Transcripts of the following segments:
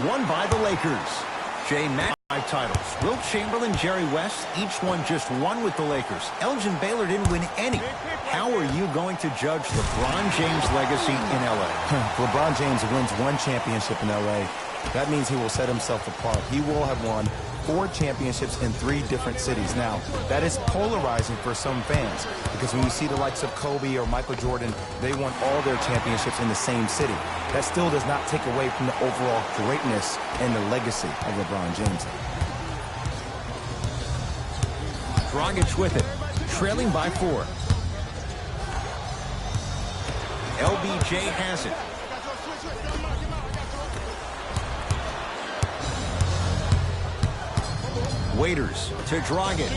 won by the Lakers. Jay Mack, 5 titles. Wilt Chamberlain, Jerry West, each won just 1 with the Lakers. Elgin Baylor didn't win any. How are you going to judge LeBron James' legacy in L.A.? LeBron James wins 1 championship in L.A. That means he will set himself apart. He will have won 4 championships in 3 different cities. Now, that is polarizing for some fans because when you see the likes of Kobe or Michael Jordan, they won all their championships in the same city. That still does not take away from the overall greatness and the legacy of LeBron James. Dragic with it, trailing by 4. LBJ has it. Waiters to Dragic.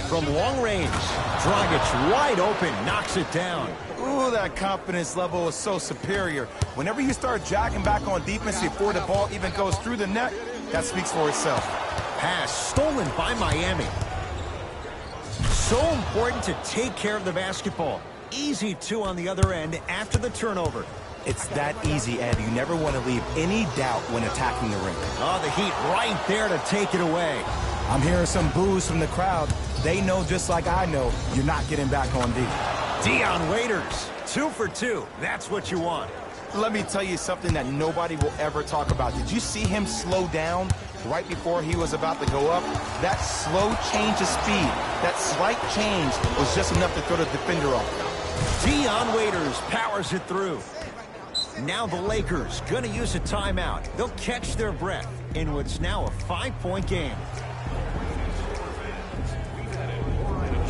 From long range, Dragic wide open, knocks it down. Ooh, that confidence level is so superior. Whenever you start jogging back on defense before the ball even goes through the net, that speaks for itself. Pass stolen by Miami. So important to take care of the basketball. Easy 2 on the other end after the turnover. It's that easy, Ed. You never want to leave any doubt when attacking the ring. Oh, the Heat right there to take it away. I'm hearing some boos from the crowd. They know just like I know you're not getting back on D. Dion Waiters, 2 for 2. That's what you want. Let me tell you something that nobody will ever talk about. Did you see him slow down right before he was about to go up? That slow change of speed, that slight change was just enough to throw the defender off. Dion Waiters powers it through. Now the Lakers going to use a timeout. They'll catch their breath in what's now a 5-point game.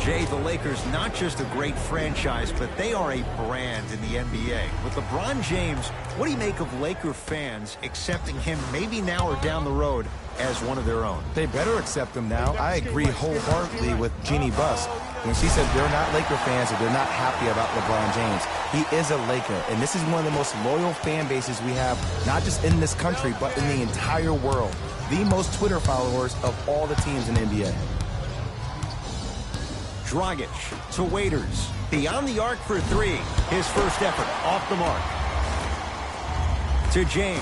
Jay, the Lakers, not just a great franchise, but they are a brand in the NBA. With LeBron James, what do you make of Laker fans accepting him maybe now or down the road as one of their own? They better accept him now. I agree wholeheartedly with Jeannie Buss when she said they're not Laker fans or they're not happy about LeBron James. He is a Laker, and this is one of the most loyal fan bases we have, not just in this country, but in the entire world. The most Twitter followers of all the teams in the NBA. Dragic to Waiters. Beyond the arc for 3. His first effort off the mark. To James.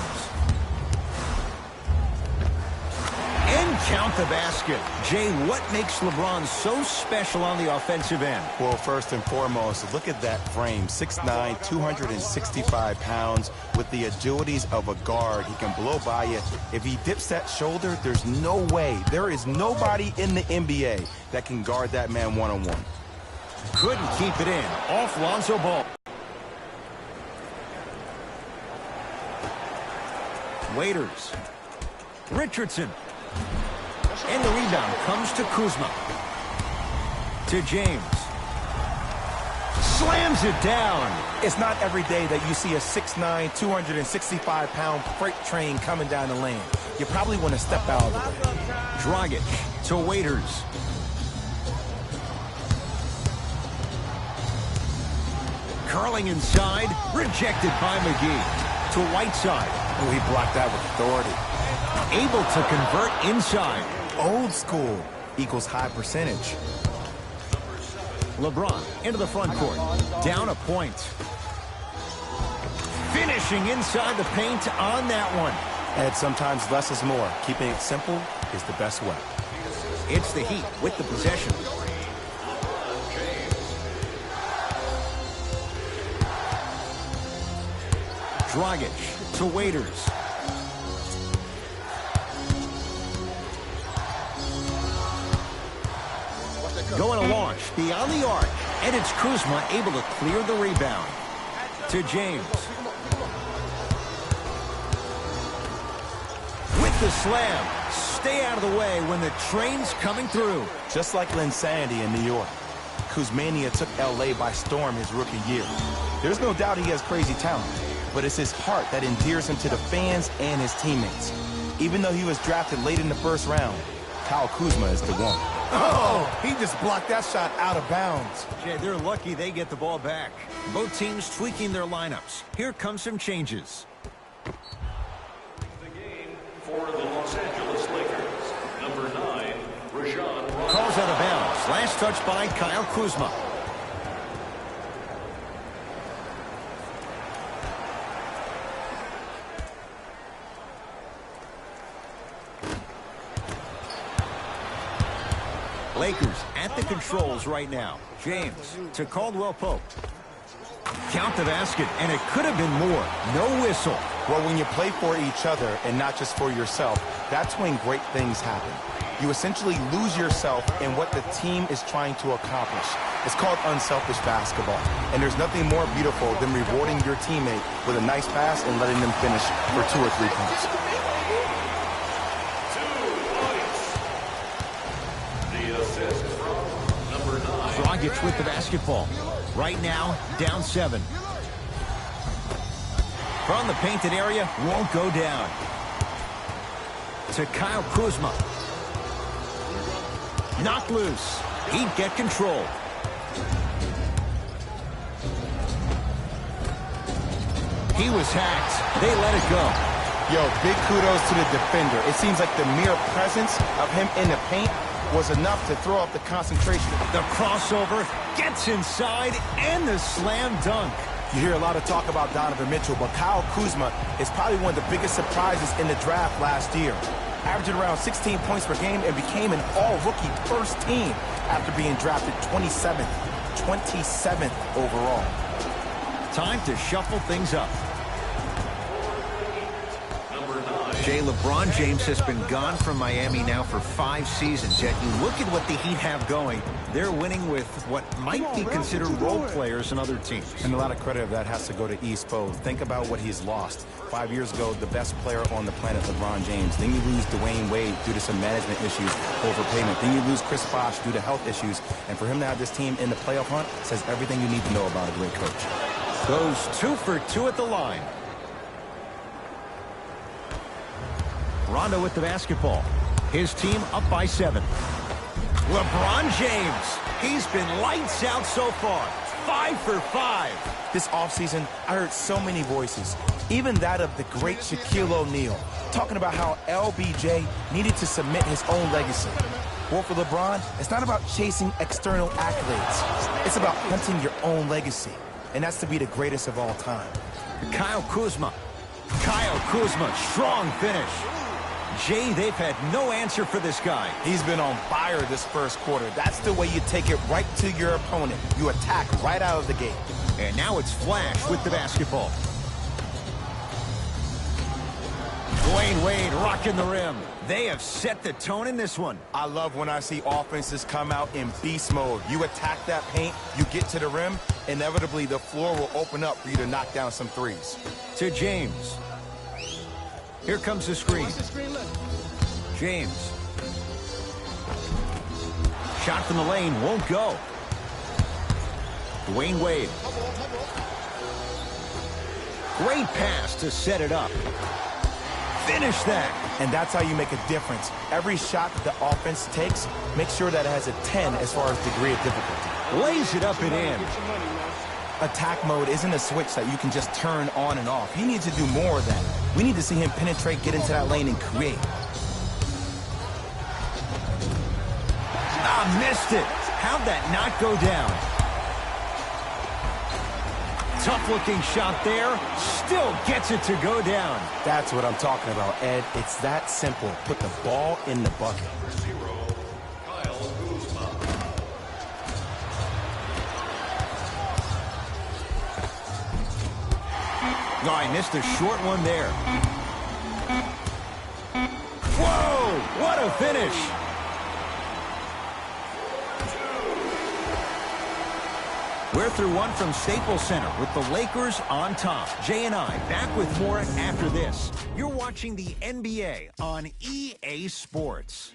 And count the basket. Jay, what makes LeBron so special on the offensive end? Well, first and foremost, look at that frame. 6'9", 265 pounds with the agilities of a guard. He can blow by you. If he dips that shoulder, there's no way. There is nobody in the NBA that can guard that man one-on-one. Couldn't keep it in. Off Lonzo Ball. Waiters. Richardson. And the rebound comes to Kuzma. To James. Slams it down. It's not every day that you see a 6'9", 265-pound freight train coming down the lane. You probably want to step out of the way. Dragic to Waiters. Curling inside. Rejected by McGee. To Whiteside. Oh, he blocked that with authority. Able to convert inside. Old school equals high percentage. LeBron into the front court. Down a point. Finishing inside the paint on that one. And sometimes less is more. Keeping it simple is the best way. It's the Heat with the possession. Dragic to Waiters. Going to launch beyond the arc, and it's Kuzma able to clear the rebound. To James. With the slam. Stay out of the way when the train's coming through. Just like Linsanity in New York, Kuzmania took L.A. by storm his rookie year. There's no doubt he has crazy talent, but it's his heart that endears him to the fans and his teammates. Even though he was drafted late in the first round, Kyle Kuzma is the one. Oh, he just blocked that shot out of bounds. Jay, they're lucky they get the ball back. Both teams tweaking their lineups. Here come some changes. The game for the Los Angeles Lakers, number 9, Rajon Rondo. Calls out of bounds. Last touch by Kyle Kuzma. Lakers at the controls right now. James to Caldwell Pope. Count the basket, and it could have been more. No whistle. Well, when you play for each other and not just for yourself, that's when great things happen. You essentially lose yourself in what the team is trying to accomplish. It's called unselfish basketball. And there's nothing more beautiful than rewarding your teammate with a nice pass and letting them finish for 2 or 3 points. 2 points. The assist from number 9. Dragic with the basketball. Right now, down 7. From the painted area, won't go down. To Kyle Kuzma. Knocked loose. He'd get control. He was hacked. They let it go. Yo, big kudos to the defender. It seems like the mere presence of him in the paint was enough to throw off the concentration. The crossover gets inside and the slam dunk. You hear a lot of talk about Donovan Mitchell, but Kyle Kuzma is probably one of the biggest surprises in the draft last year. Averaging around 16 points per game and became an all-rookie first team after being drafted 27th overall. Time to shuffle things up. Jay, LeBron James has been gone from Miami now for 5 seasons, yet you look at what the Heat have going. They're winning with what might be considered role players in other teams. And a lot of credit of that has to go to Spo. Think about what he's lost. 5 years ago, the best player on the planet, LeBron James. Then you lose Dwayne Wade due to some management issues, overpayment. Then you lose Chris Bosh due to health issues. And for him to have this team in the playoff hunt says everything you need to know about a great coach. Goes 2 for 2 at the line. Rondo with the basketball. His team up by 7. LeBron James. He's been lights out so far. 5 for 5. This offseason, I heard so many voices, even that of the great Shaquille O'Neal, talking about how LBJ needed to cement his own legacy. Well, for LeBron, it's not about chasing external accolades. It's about hunting your own legacy, and that's to be the greatest of all time. Kyle Kuzma. Kyle Kuzma, strong finish. Jay, they've had no answer for this guy. He's been on fire this first quarter. That's the way you take it right to your opponent. You attack right out of the gate. And now it's Flash with the basketball. Dwayne Wade rocking the rim. They have set the tone in this one. I love when I see offenses come out in beast mode. You attack that paint, you get to the rim, inevitably the floor will open up for you to knock down some threes. To James. Here comes the screen. James. Shot from the lane won't go. Dwayne Wade. Great pass to set it up. Finish that. And that's how you make a difference. Every shot that the offense takes, make sure that it has a 10 as far as degree of difficulty. Lays it up and in. Attack mode isn't a switch that you can just turn on and off. He needs to do more of that. We need to see him penetrate, get into that lane, and create. Ah, missed it. How'd that not go down? Tough-looking shot there. Still gets it to go down. That's what I'm talking about, Ed. It's that simple. Put the ball in the bucket. Oh, I missed a short one there. Whoa! What a finish! We're through one from Staples Center with the Lakers on top. Jay and I back with more after this. You're watching the NBA on EA Sports.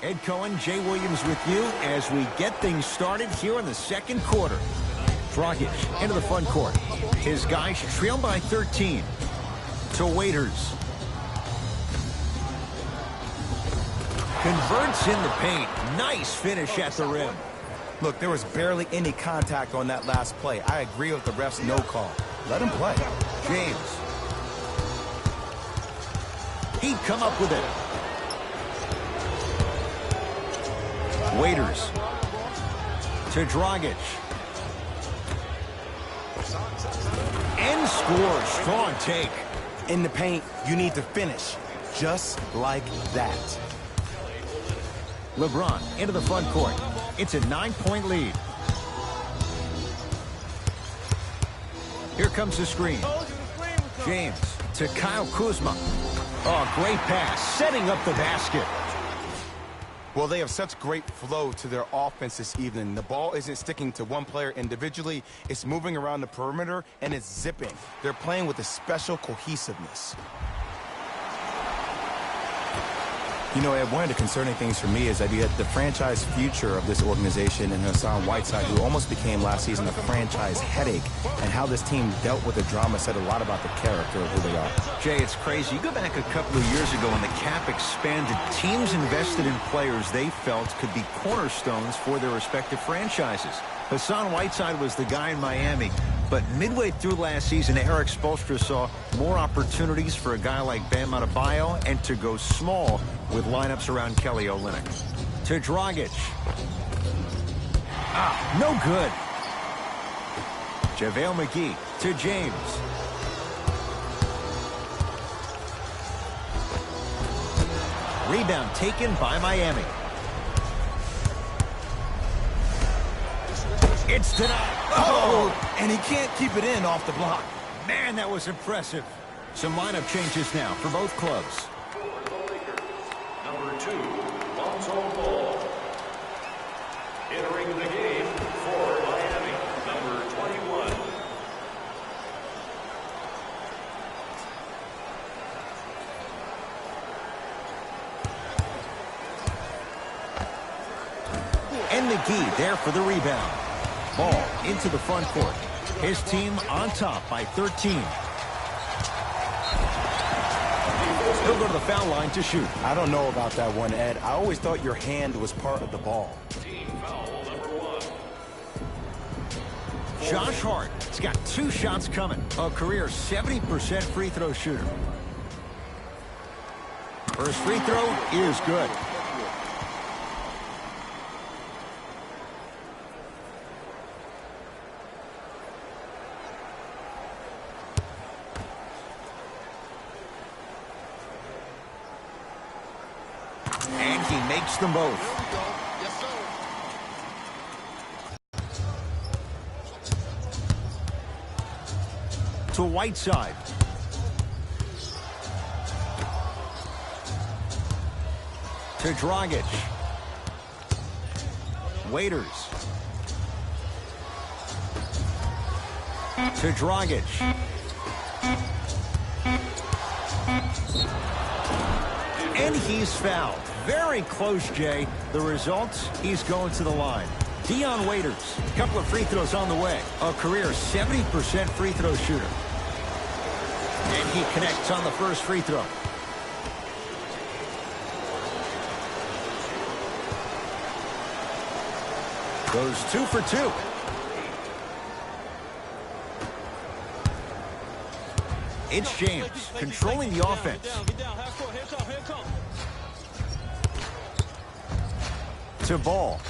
Ed Cohen, Jay Williams with you as we get things started here in the second quarter. Dragic into the front court. His guys trail by 13. To Waiters. Converts in the paint. Nice finish at the rim. Look, there was barely any contact on that last play. I agree with the ref's no call. Let him play. James. He'd come up with it. Waiters. To Dragic. And scores. Strong take. In the paint, you need to finish. Just like that. LeBron into the front court. It's a 9-point lead. Here comes the screen. James to Kyle Kuzma. Oh, great pass. Setting up the basket. Well, they have such great flow to their offense this evening. The ball isn't sticking to one player individually. It's moving around the perimeter, and it's zipping. They're playing with a special cohesiveness. You know, Ed, one of the concerning things for me is that you had the franchise future of this organization and Hassan Whiteside, who almost became last season a franchise headache, and how this team dealt with the drama said a lot about the character of who they are. Jay, it's crazy. You go back a couple of years ago when the cap expanded, teams invested in players they felt could be cornerstones for their respective franchises. Hassan Whiteside was the guy in Miami, but midway through last season, Eric Spoelstra saw more opportunities for a guy like Bam Adebayo and to go small with lineups around Kelly Olynyk. To Dragic. No good. JaVale McGee to James. Rebound taken by Miami. It's denied. Oh, and he can't keep it in off the block. Man, that was impressive. Some lineup changes now for both clubs. For the Lakers, number 2, Lonzo Ball. Entering the game for Miami, number 21. And McGee there for the rebound. Ball into the front court. His team on top by 13. He'll go to the foul line to shoot. I don't know about that one, Ed. I always thought your hand was part of the ball. Team foul number 1. Josh Hart has got 2 shots coming. A career 70% free throw shooter. First free throw is good. And he makes them both. To Whiteside. To Dragic. Waiters. To Dragic. And he's fouled. Very close, Jay. The result, he's going to the line. Dion Waiters, a couple of free throws on the way. A career 70% free throw shooter. And he connects on the first free throw. Goes 2 for 2. It's James controlling the offense. To Ball.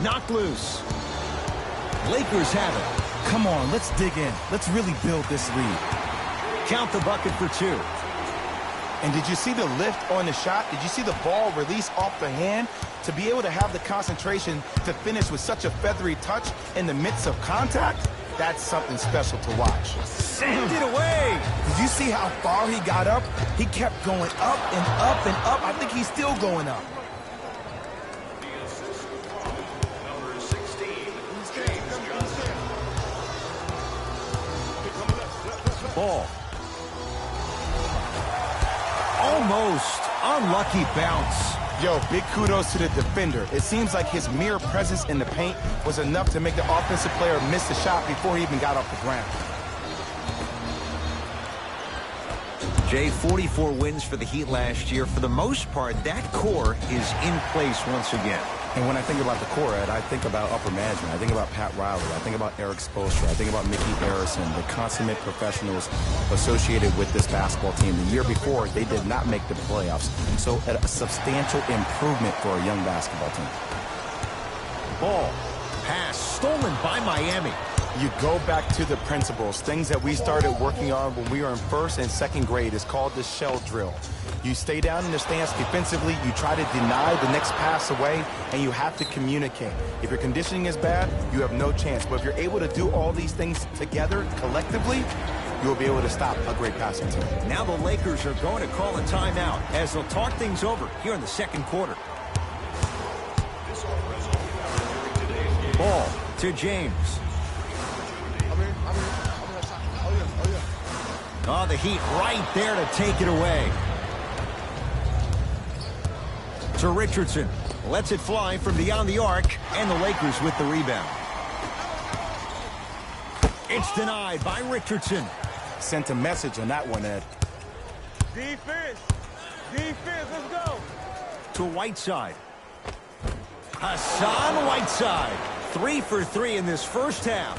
Knocked loose. Lakers have it. Come on, let's dig in. Let's really build this lead. Count the bucket for 2. And did you see the lift on the shot? Did you see the ball release off the hand? To be able to have the concentration to finish with such a feathery touch in the midst of contact, that's something special to watch. Send it away. Did you see how far he got up? He kept going up and up and up. I think he's still going up. The assist number 16, James Johnson. Ball. Almost unlucky bounce. Yo, big kudos to the defender. It seems like his mere presence in the paint was enough to make the offensive player miss the shot before he even got off the ground. Jay, 44 wins for the Heat last year. For the most part, that core is in place once again. And when I think about the core, Ed, I think about upper management. I think about Pat Riley. I think about Eric Spoelstra. I think about Mickey Arison, the consummate professionals associated with this basketball team. The year before, they did not make the playoffs. So a substantial improvement for a young basketball team. Ball. Pass stolen by Miami. You go back to the principles, things that we started working on when we were in first and second grade. It's called the shell drill. You stay down in the stance defensively, you try to deny the next pass away, and you have to communicate. If your conditioning is bad, you have no chance. But if you're able to do all these things together, collectively, you'll be able to stop a great passing team. Now the Lakers are going to call a timeout as they'll talk things over here in the second quarter. Ball to James. Oh, the Heat right there to take it away. To Richardson. Lets it fly from beyond the arc, and the Lakers with the rebound. It's denied by Richardson. Sent a message on that one, Ed. Defense. Defense, let's go. To Whiteside. Hassan Whiteside. 3 for 3 in this first half.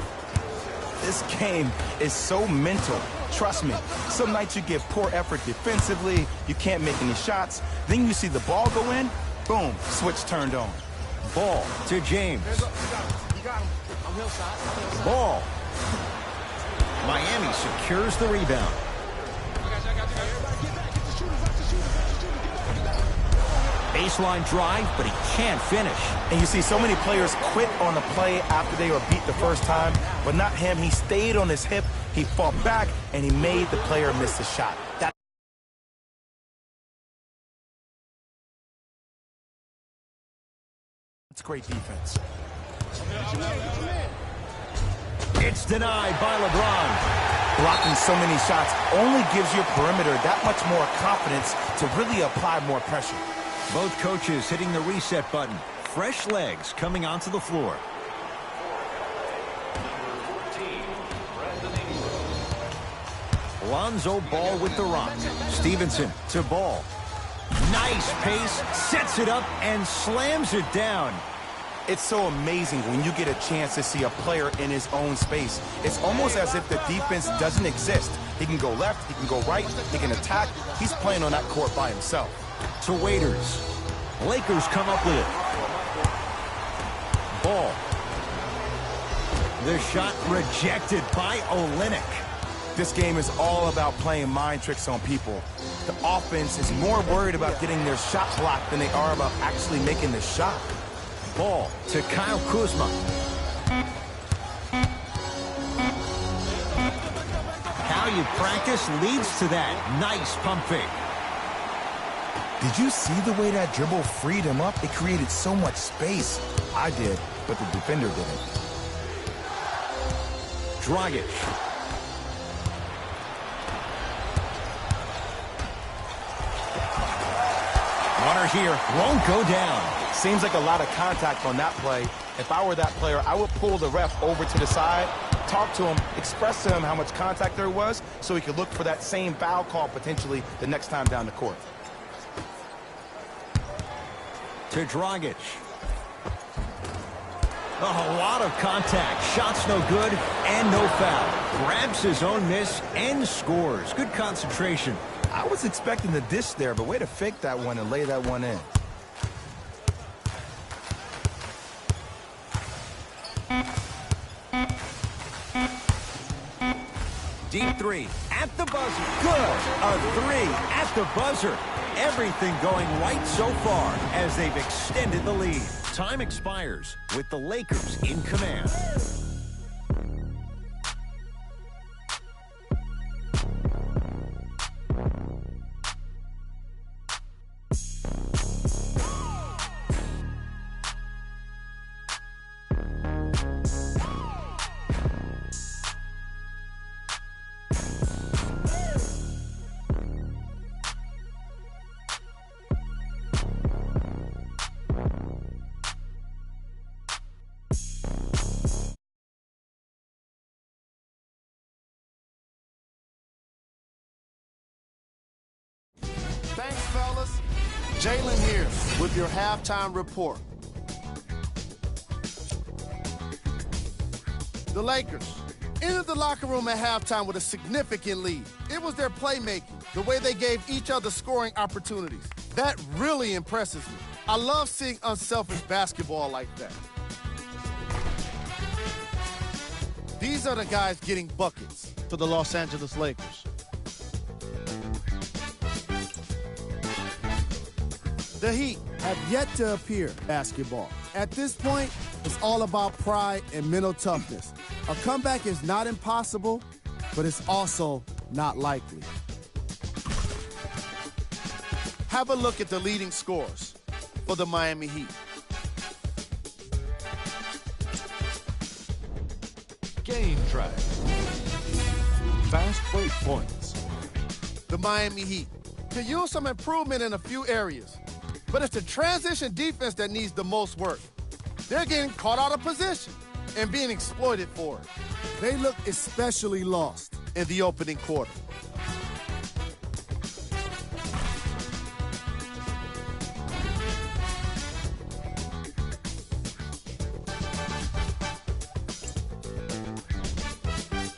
This game is so mental. Trust me, some nights you give poor effort defensively, you can't make any shots, then you see the ball go in, boom, switch turned on. Ball to James. You got him. I'm hillside. Ball. Miami secures the rebound. Baseline drive, but he can't finish. And you see so many players quit on the play after they were beat the first time, but not him. He stayed on his hip, he fought back, and he made the player miss the shot. That's great defense. It's denied by LeBron. Blocking so many shots only gives your perimeter that much more confidence to really apply more pressure. Both coaches hitting the reset button. Fresh legs coming onto the floor. Lonzo Ball with the rock. Stevenson to Ball. Nice pace, sets it up, and slams it down. It's so amazing when you get a chance to see a player in his own space. It's almost as if the defense doesn't exist. He can go left, he can go right, he can attack. He's playing on that court by himself. To Waiters. Lakers come up with it. Ball. The shot rejected by Olynyk. This game is all about playing mind tricks on people. The offense is more worried about getting their shot blocked than they are about actually making the shot. Ball to Kyle Kuzma. How you practice leads to that. Nice pump fake. Did you see the way that dribble freed him up? It created so much space. I did, but the defender didn't. Dragic. Runner here won't go down. Seems like a lot of contact on that play. If I were that player, I would pull the ref over to the side, talk to him, express to him how much contact there was so he could look for that same foul call potentially the next time down the court. To Dragic. A lot of contact. Shots no good and no foul. Grabs his own miss and scores. Good concentration. I was expecting the dish there, but way to fake that one and lay that one in. Deep three at the buzzer. Good. A three at the buzzer. Everything going right so far as they've extended the lead. Time expires with the Lakers in command. with your halftime report. The Lakers entered the locker room at halftime with a significant lead. It was their playmaking, the way they gave each other scoring opportunities. That really impresses me. I love seeing unselfish basketball like that. These are the guys getting buckets for the Los Angeles Lakers. The Heat have yet to appear basketball. At this point, it's all about pride and mental toughness. A comeback is not impossible, but it's also not likely. Have a look at the leading scorers for the Miami Heat. Game track. Fast break points. The Miami Heat could use some improvement in a few areas, but it's the transition defense that needs the most work. They're getting caught out of position and being exploited for it. They look especially lost in the opening quarter.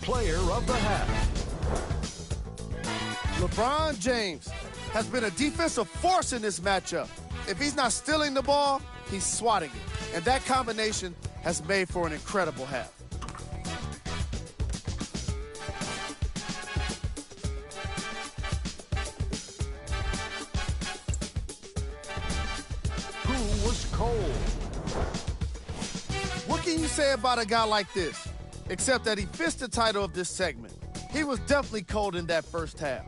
Player of the half. LeBron James has been a defensive force in this matchup. If he's not stealing the ball, he's swatting it. And that combination has made for an incredible half. Who was cold? What can you say about a guy like this? Except that he fits the title of this segment. He was definitely cold in that first half.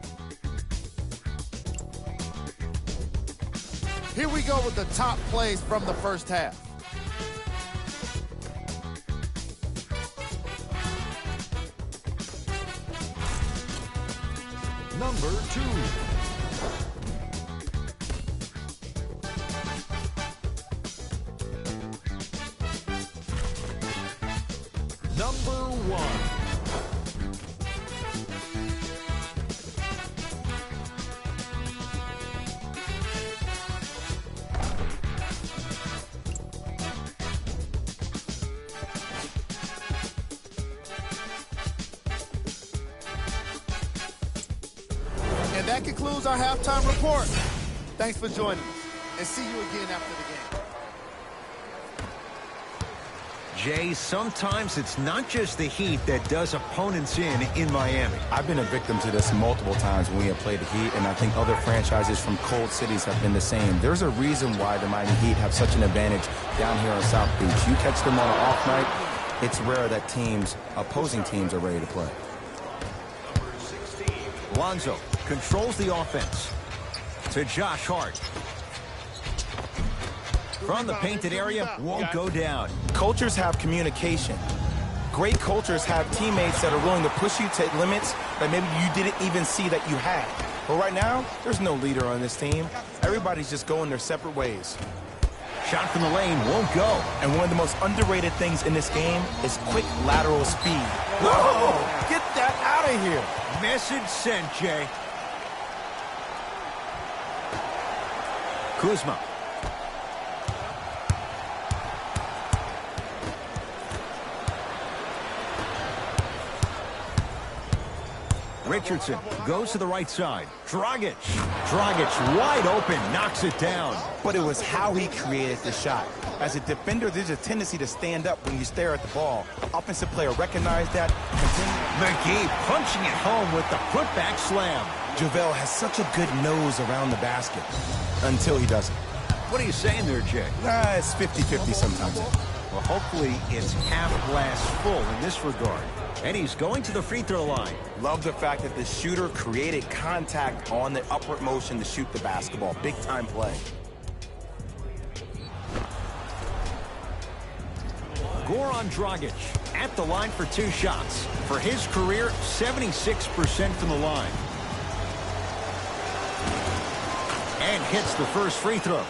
Here we go with the top plays from the first half. Number 2. Number 1. And that concludes our halftime report. Thanks for joining us, and see you again after the game. Jay, sometimes it's not just the Heat that does opponents in Miami. I've been a victim to this multiple times when we have played the Heat, and I think other franchises from cold cities have been the same. There's a reason why the Miami Heat have such an advantage down here on South Beach. You catch them on an off night, it's rare that opposing teams are ready to play. Lonzo controls the offense to Josh Hart. From the painted area, won't go down. Cultures have communication. Great cultures have teammates that are willing to push you to limits that maybe you didn't even see that you had. But right now, there's no leader on this team. Everybody's just going their separate ways. Shot from the lane won't go. And one of the most underrated things in this game is quick lateral speed. Whoa! Get that out of here. Message sent, Jay. Kuzma. Richardson goes to the right side. Dragic wide open, knocks it down. But it was how he created the shot. As a defender, there's a tendency to stand up when you stare at the ball. Offensive player recognized that. McGee punching it home with the putback slam. JaVale has such a good nose around the basket until he doesn't. What are you saying there, Jay? It's 50-50 sometimes. Well, hopefully it's half glass full in this regard. And he's going to the free throw line. Love the fact that the shooter created contact on the upward motion to shoot the basketball. Big time play. Goran Dragic at the line for 2 shots. For his career, 76% from the line. And hits the first free throw.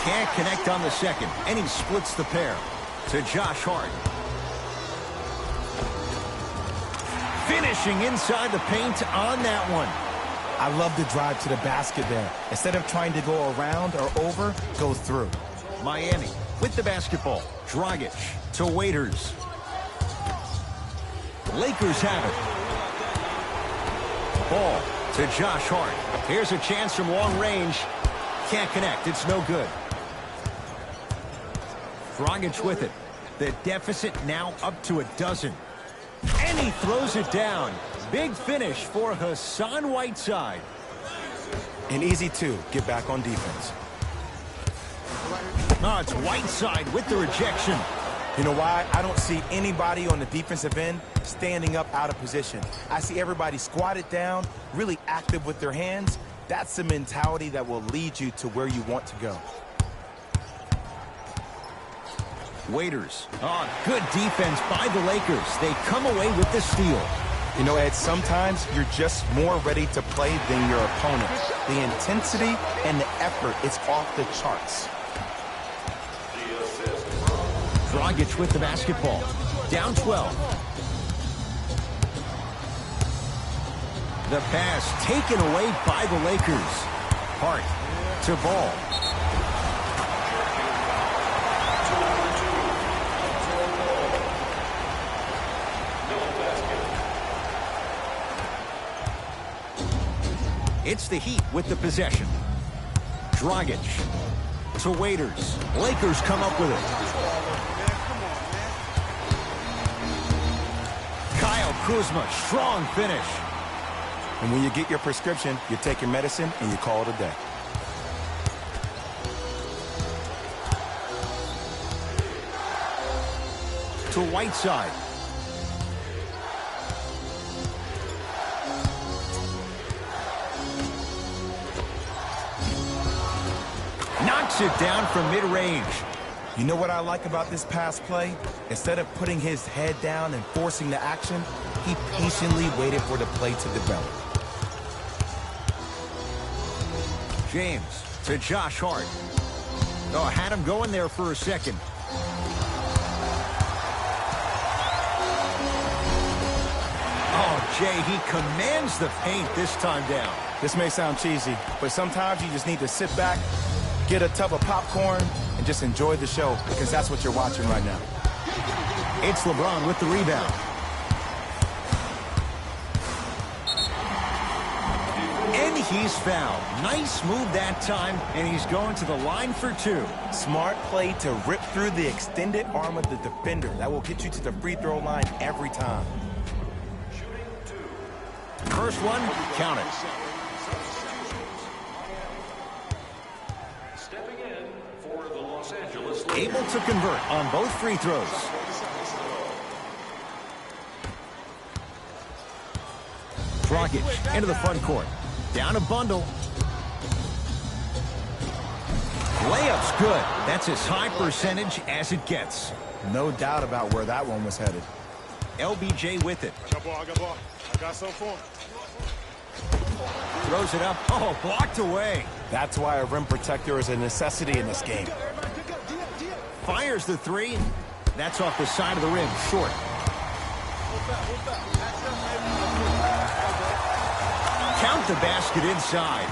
Can't connect on the second, and he splits the pair to Josh Hart. finishing inside the paint on that one. I love the drive to the basket there. Instead of trying to go around or over, go through. Miami with the basketball. Dragic to Waiters. Lakers have it. Ball to Josh Hart. Here's a chance from long range. Can't connect. It's no good. Dragic with it. The deficit now up to a dozen. And he throws it down. Big finish for Hassan Whiteside. And easy to get back on defense. Oh, it's Whiteside with the rejection. You know why? I don't see anybody on the defensive end standing up out of position. I see everybody squatted down, really active with their hands. That's the mentality that will lead you to where you want to go. Waiters. Oh, good defense by the Lakers. They come away with the steal. You know, Ed, sometimes you're just more ready to play than your opponent. The intensity and the effort is off the charts. Dragic with the basketball. Down 12. The pass taken away by the Lakers. Hart to Ball. It's the Heat with the possession. Dragic to Waiters. Lakers come up with it. Kyle Kuzma, strong finish. And when you get your prescription, you take your medicine and you call it a day. To Whiteside. Knocks it down from mid-range. You know what I like about this pass play? Instead of putting his head down and forcing the action, he patiently waited for the play to develop. James to Josh Hart. Oh, had him going there for a second. Oh, Jay, he commands the paint this time down. This may sound cheesy, but sometimes you just need to sit back, get a tub of popcorn, and just enjoy the show, because that's what you're watching right now. It's LeBron with the rebound. And he's fouled. Nice move that time, and he's going to the line for two. Smart play to rip through the extended arm of the defender. That will get you to the free throw line every time. First one, count it. Stepping in for the Los Angeles Lakers. Able to convert on both free throws. Dragic into the front court. Down a bundle. Layup's good. That's as high percentage as it gets. No doubt about where that one was headed. LBJ with it. I got ball. I got some for him. Throws it up. Oh, blocked away. That's why a rim protector is a necessity in this game. Fires the three. That's off the side of the rim. Short. Count the basket inside.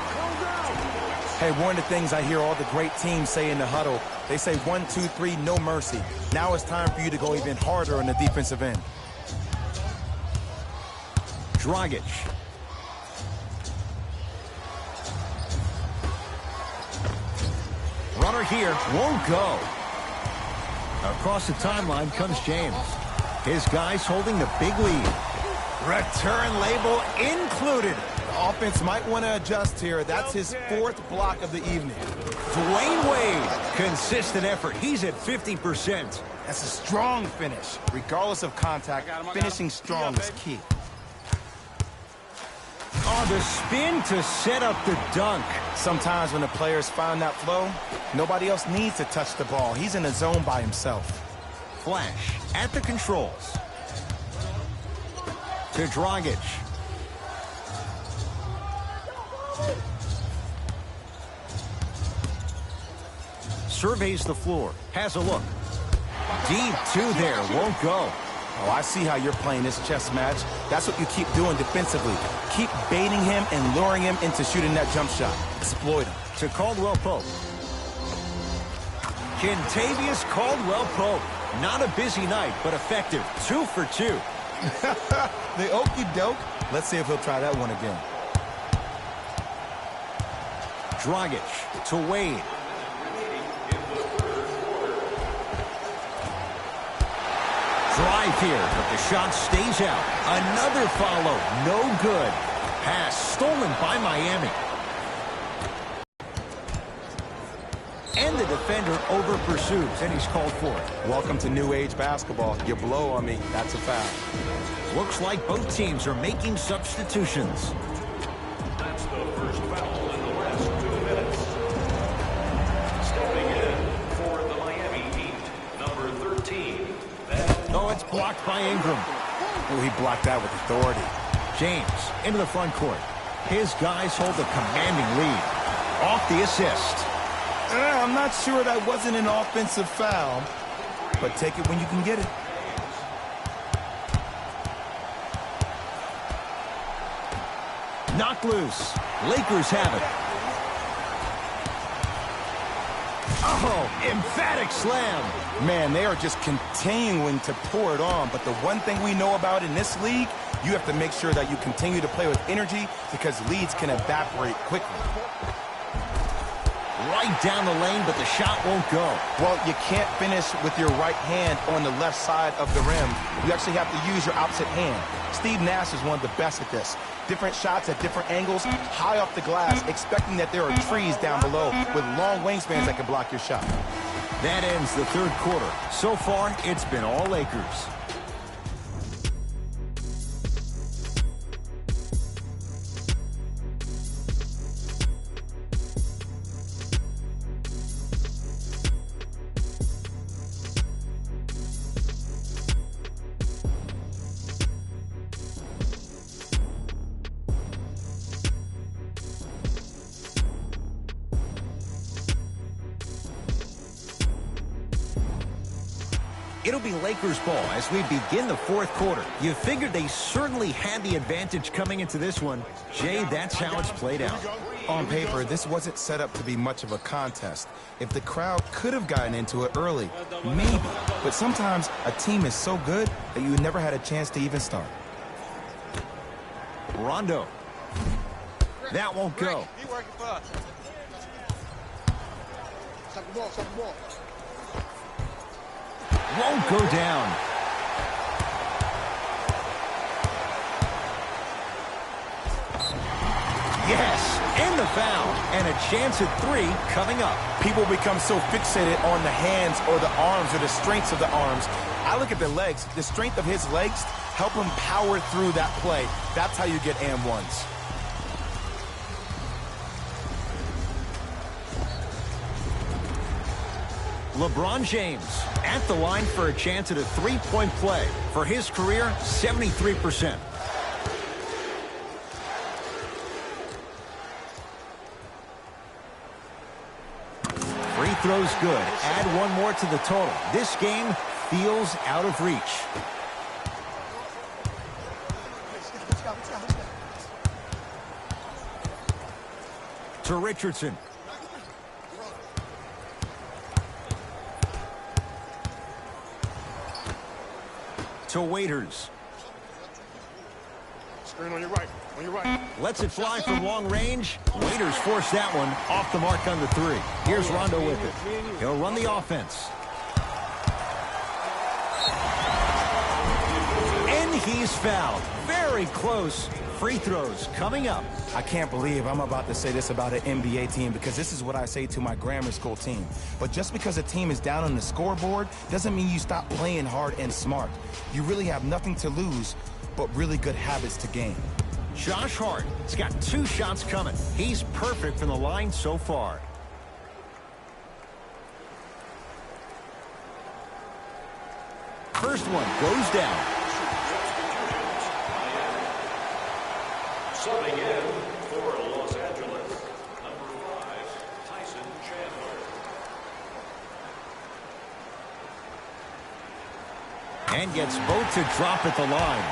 Hey, one of the things I hear all the great teams say in the huddle, they say 1, 2, 3, no mercy. Now it's time for you to go even harder on the defensive end. Dragic. Runner here, won't go. Across the timeline comes James. His guys holding the big lead. Return label included. The offense might want to adjust here. That's his 4th block of the evening. Dwayne Wade, consistent effort. He's at 50%. That's a strong finish. Regardless of contact, finishing strong is key. Oh, the spin to set up the dunk. Sometimes when the players find that flow, nobody else needs to touch the ball. He's in a zone by himself. Flash at the controls. To Dragic. Surveys the floor. Has a look. Deep two there. Won't go. Oh, I see how you're playing this chess match. That's what you keep doing defensively. Keep baiting him and luring him into shooting that jump shot. Exploit him. To Caldwell Pope. Kentavious Caldwell Pope. Not a busy night, but effective. 2 for 2. The okie doke. Let's see if he'll try that one again. Dragic to Wade. Drive here, but the shot stays out. Another follow, no good. Pass stolen by Miami. And the defender over pursues, and he's called for it. Welcome to new age basketball. You blow on me, that's a foul. Looks like both teams are making substitutions. That's the first foul in the last 2 minutes. Stepping in for the Miami Heat, number 13. Oh, it's blocked by Ingram. Oh, he blocked that with authority. James into the front court. His guys hold a commanding lead. Off the assist. I'm not sure that wasn't an offensive foul, but take it when you can get it. Knocked loose. Lakers have it. Oh, emphatic slam. Man, they are just continuing to pour it on, but the one thing we know about in this league, you have to make sure that you continue to play with energy because leads can evaporate quickly. Right down the lane, but the shot won't go. Well, you can't finish with your right hand on the left side of the rim. You actually have to use your opposite hand. Steve Nash is one of the best at this. Different shots at different angles, high off the glass, expecting that there are trees down below with long wingspans that can block your shot. That ends the third quarter. So far, it's been all Lakers. It'll be Lakers ball as we begin the fourth quarter. You figured they certainly had the advantage coming into this one. Jay, that's how it's played out. On paper, this wasn't set up to be much of a contest. If the crowd could have gotten into it early, maybe. But sometimes a team is so good that you never had a chance to even start. Rondo. That won't go. He working for us. Stop the ball, stop the ball. Won't go down. Yes, and the foul. And a chance at 3 coming up. People become so fixated on the hands or the arms or the strengths of the arms. I look at the legs. The strength of his legs help him power through that play. That's how you get and ones. LeBron James at the line for a chance at a three-point play. For his career, 73%. Free throws good. Add one more to the total. This game feels out of reach. To Richardson. To Waiters. Screen on your right. On your right. Lets it fly from long range. Waiters forced that one off the mark on the 3. Here's Rondo with it. He'll run the offense. And he's fouled. Very close. Free throws coming up. I can't believe I'm about to say this about an NBA team because this is what I say to my grammar school team. But just because a team is down on the scoreboard doesn't mean you stop playing hard and smart. You really have nothing to lose, but really good habits to gain. Josh Hart has got 2 shots coming. He's perfect from the line so far. First one goes down. Subbing in for Los Angeles, number 5, Tyson Chandler. And gets both to drop at the line.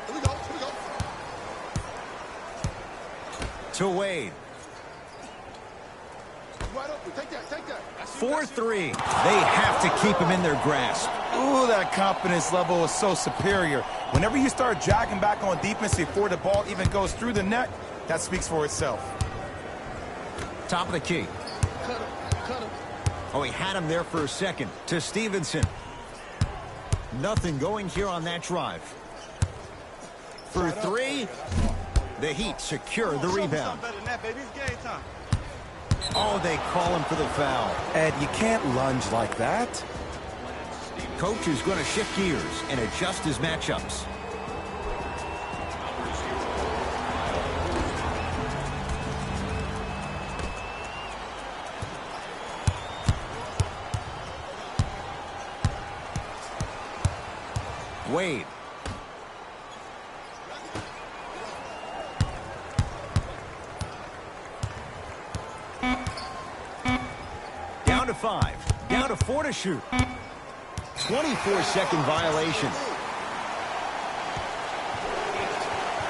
Here we go. Here we go. To Wade. Right up. Take that. Take that. That's you, 4-3. They have to keep him in their grasp. Ooh, that confidence level is so superior. Whenever you start jogging back on defense before the ball even goes through the net, that speaks for itself. Top of the key. Cut him. Cut him. Oh, he had him there for a second. To Stevenson. Nothing going here on that drive. For three, the Heat secure the rebound. Better than that, baby. It's game time. Oh, they call him for the foul. Ed, you can't lunge like that. Coach is going to shift gears and adjust his matchups. Wade. Down to 5. Down to 4 to shoot. 24-second violation.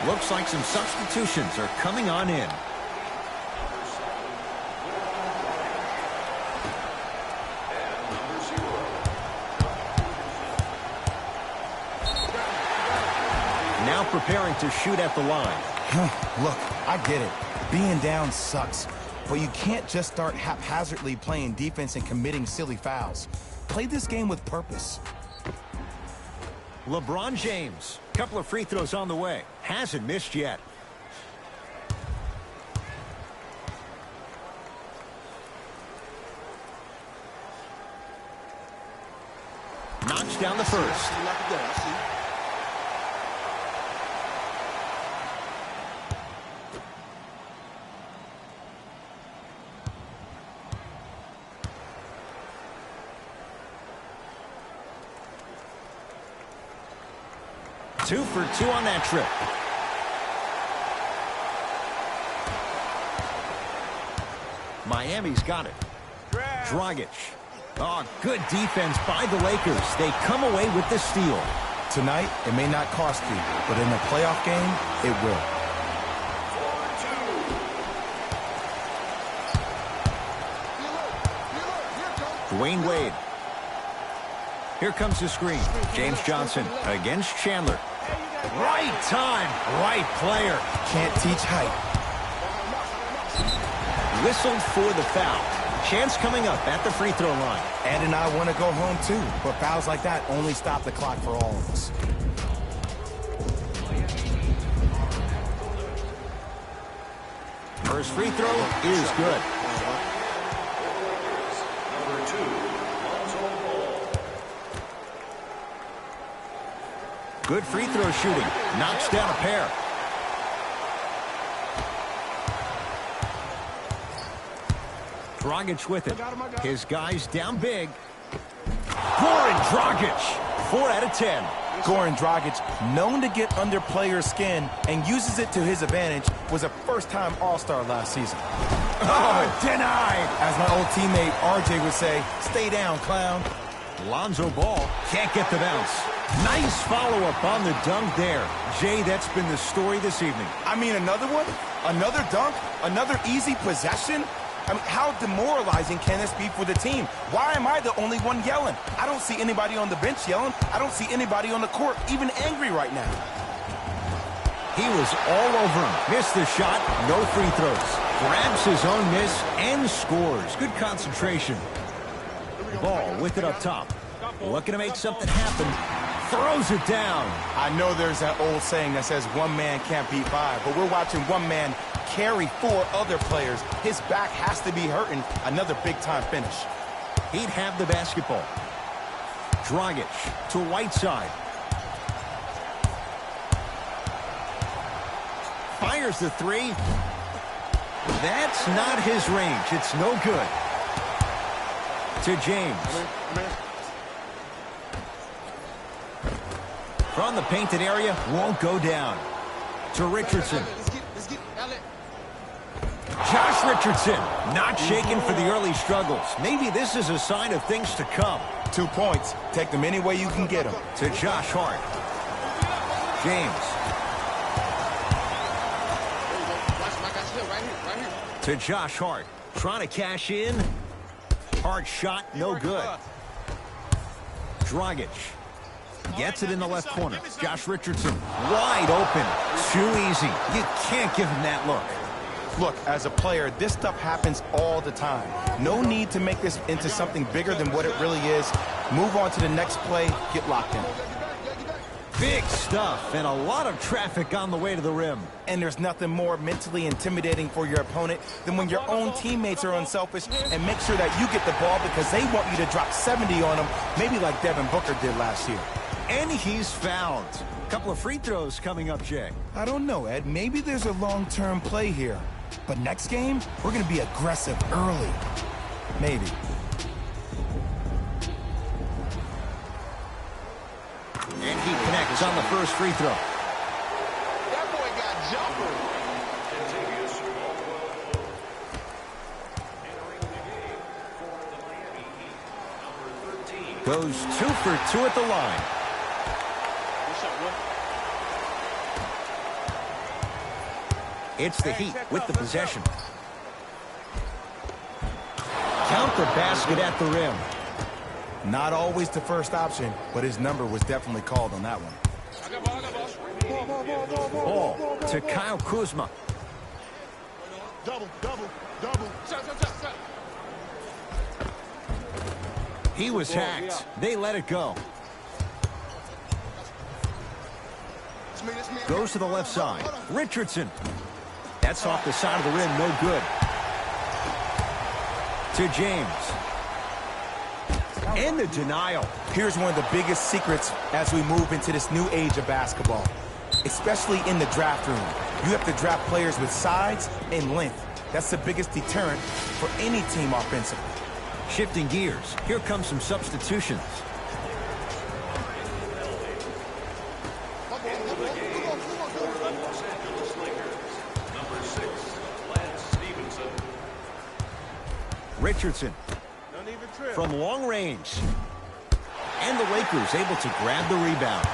Looks like some substitutions are coming on in. Now preparing to shoot at the line. Look, I get it. Being down sucks. But you can't just start haphazardly playing defense and committing silly fouls. Play this game with purpose. LeBron James. Couple of free throws on the way. Hasn't missed yet. Knocks down the first. Lock it down. I see. Two for 2 on that trip. Miami's got it. Dragic. Oh, good defense by the Lakers. They come away with the steal. Tonight, it may not cost you, but in a playoff game, it will. Dwayne Wade. Here comes the screen. James Johnson against Chandler. Right time, right player. Can't teach height. Whistled for the foul. Chance coming up at the free throw line. Ed and I want to go home too, but fouls like that only stop the clock for all of us. First free throw is good. Number 2, Lonzo Ball. Good free throw shooting. Knocks down a pair. Dragic with it. His guys down big. Goran Dragic. 4 out of 10. Goran Dragic, known to get under players' skin and uses it to his advantage, was a first-time All-Star last season. Oh, denied. As my old teammate RJ would say, stay down, clown. Lonzo Ball can't get the bounce. Nice follow-up on the dunk there. Jay, that's been the story this evening. I mean, another one? Another dunk? Another easy possession? I mean, how demoralizing can this be for the team? Why am I the only one yelling? I don't see anybody on the bench yelling. I don't see anybody on the court even angry right now. He was all over him. Missed the shot, no free throws. Grabs his own miss and scores. Good concentration. Ball with it up top. Looking to make something happen. Throws it down. I know there's that old saying that says one man can't beat 5, but we're watching one man carry 4 other players. His back has to be hurting. Another big-time finish. He'd have the basketball. Dragic to Whiteside. Fires the 3. That's not his range. It's no good. To James. From the painted area, won't go down. To Richardson. Let's get Alec. Josh Richardson, not shaken for the early struggles. Maybe this is a sign of things to come. 2 points. Take them any way you can get them. To Josh Hart. James. To Josh Hart. Trying to cash in. Hard shot, no good. Dragic. Gets it in the left corner. Josh Richardson, wide open. Too easy. You can't give him that look. Look, as a player, this stuff happens all the time. No need to make this into something bigger than what it really is. Move on to the next play, get locked in. Big stuff and a lot of traffic on the way to the rim. And there's nothing more mentally intimidating for your opponent than when your own teammates are unselfish and make sure that you get the ball because they want you to drop 70 on them, maybe like Devin Booker did last year. And he's fouled. A couple of free throws coming up, Jay. I don't know, Ed. Maybe there's a long-term play here. But next game, we're going to be aggressive early. Maybe. And he connects on the first free throw. That boy got jumper. Goes 2 for 2 at the line. It's the Heat with the possession. Count the basket at the rim. Not always the first option, but his number was definitely called on that one. Ball to Kyle Kuzma. Double. Shot. He was hacked. They let it go. Goes to the left side. Richardson. That's off the side of the rim. No good. To James. And the denial. Here's one of the biggest secrets as we move into this new age of basketball, especially in the draft room. You have to draft players with size and length. That's the biggest deterrent for any team offensively. Shifting gears. Here comes some substitutions. Richardson from long range. And the Lakers able to grab the rebound.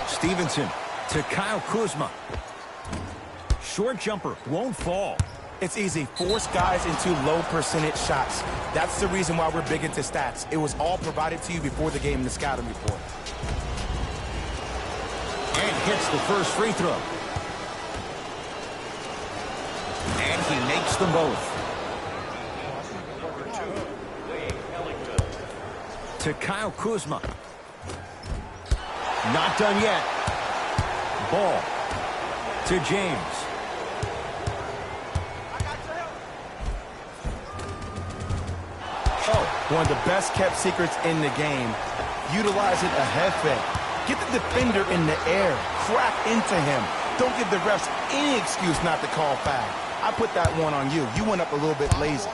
Stevenson to Kyle Kuzma. Short jumper won't fall. It's easy. Force guys into low percentage shots. That's the reason why we're big into stats. It was all provided to you before the game in the scouting report. And hits the first free throw. And he makes them both. To Kyle Kuzma. Not done yet. Ball to James. One of the best kept secrets in the game. Utilizing a head fake. Get the defender in the air. Crack into him. Don't give the refs any excuse not to call foul. I put that one on you. You went up a little bit lazy.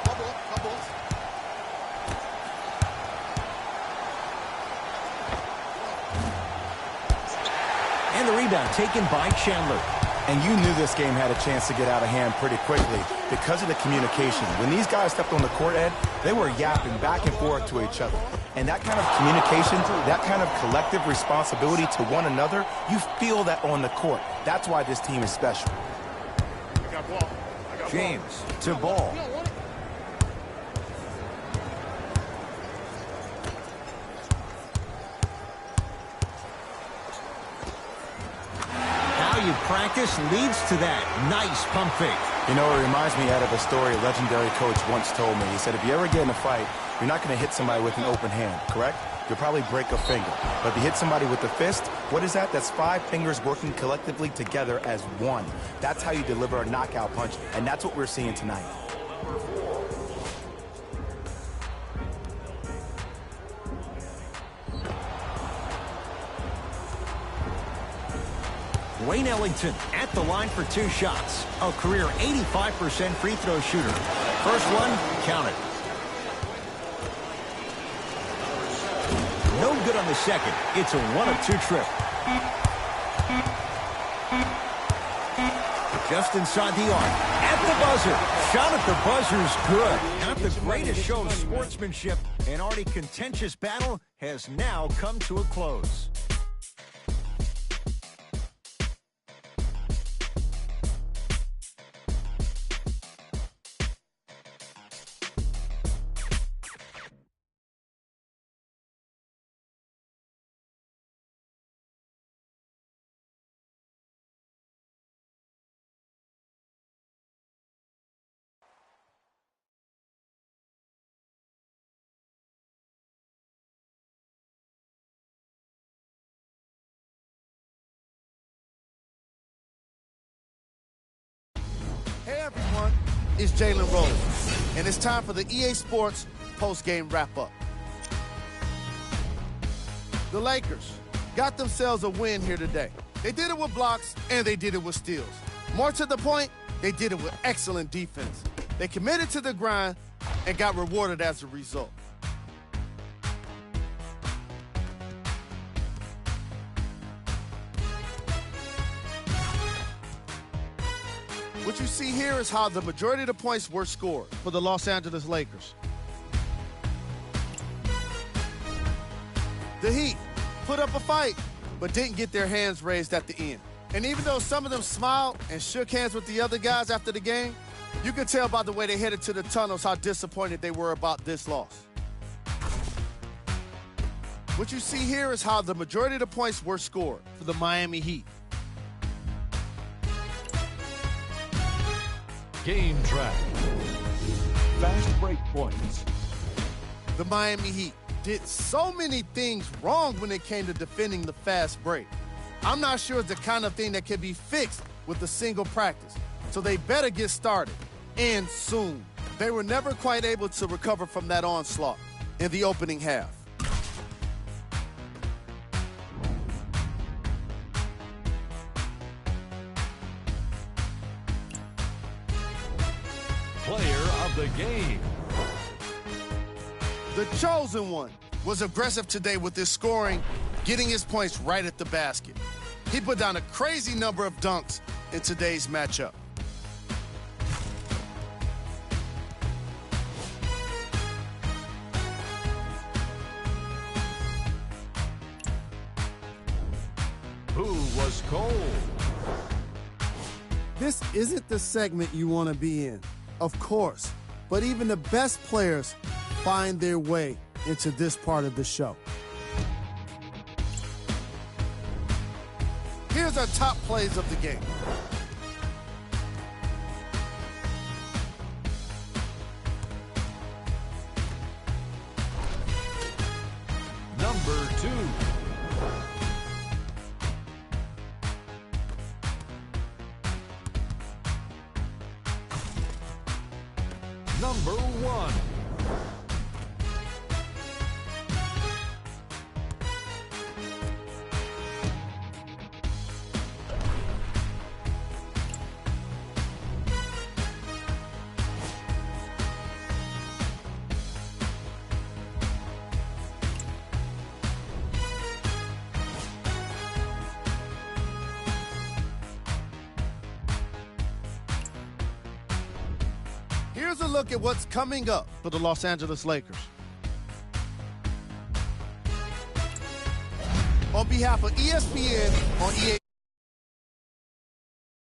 And the rebound taken by Chandler. And you knew this game had a chance to get out of hand pretty quickly because of the communication. When these guys stepped on the court, Ed, they were yapping back and forth to each other. And that kind of communication, that kind of collective responsibility to one another, you feel that on the court. That's why this team is special. James to Ball. You practice leads to that. Nice pump fake. You know, it reminds me out of a story a legendary coach once told me. He said, if you ever get in a fight, you're not going to hit somebody with an open hand, correct? You'll probably break a finger. But if you hit somebody with a fist, what is that? That's 5 fingers working collectively together as one. That's how you deliver a knockout punch, and that's what we're seeing tonight. Wayne Ellington at the line for 2 shots. A career 85% free throw shooter. First one, counted. No good on the second. It's a 1 of 2 trip. Just inside the arc. at the buzzer. Shot at the buzzer's good. Not the greatest show of sportsmanship. An already contentious battle has now come to a close. Hey everyone, it's Jalen Rose, and it's time for the EA Sports post-game wrap-up. The Lakers got themselves a win here today. They did it with blocks, and they did it with steals. More to the point, they did it with excellent defense. They committed to the grind and got rewarded as a result. What you see here is how the majority of the points were scored for the Los Angeles Lakers. The Heat put up a fight, but didn't get their hands raised at the end. And even though some of them smiled and shook hands with the other guys after the game, you could tell by the way they headed to the tunnels how disappointed they were about this loss. What you see here is how the majority of the points were scored for the Miami Heat. Game track. Fast break points. The Miami Heat did so many things wrong when it came to defending the fast break. I'm not sure it's the kind of thing that can be fixed with a single practice, so they better get started, and soon. They were never quite able to recover from that onslaught in the opening half. Player of the game. The chosen one was aggressive today with his scoring, getting his points right at the basket. He put down a crazy number of dunks in today's matchup. Who was cold? This isn't the segment you want to be in, of course, but even the best players find their way into this part of the show. Here's our top plays of the game. Number 2. Number 1. Here's a look at what's coming up for the Los Angeles Lakers. On behalf of ESPN on EA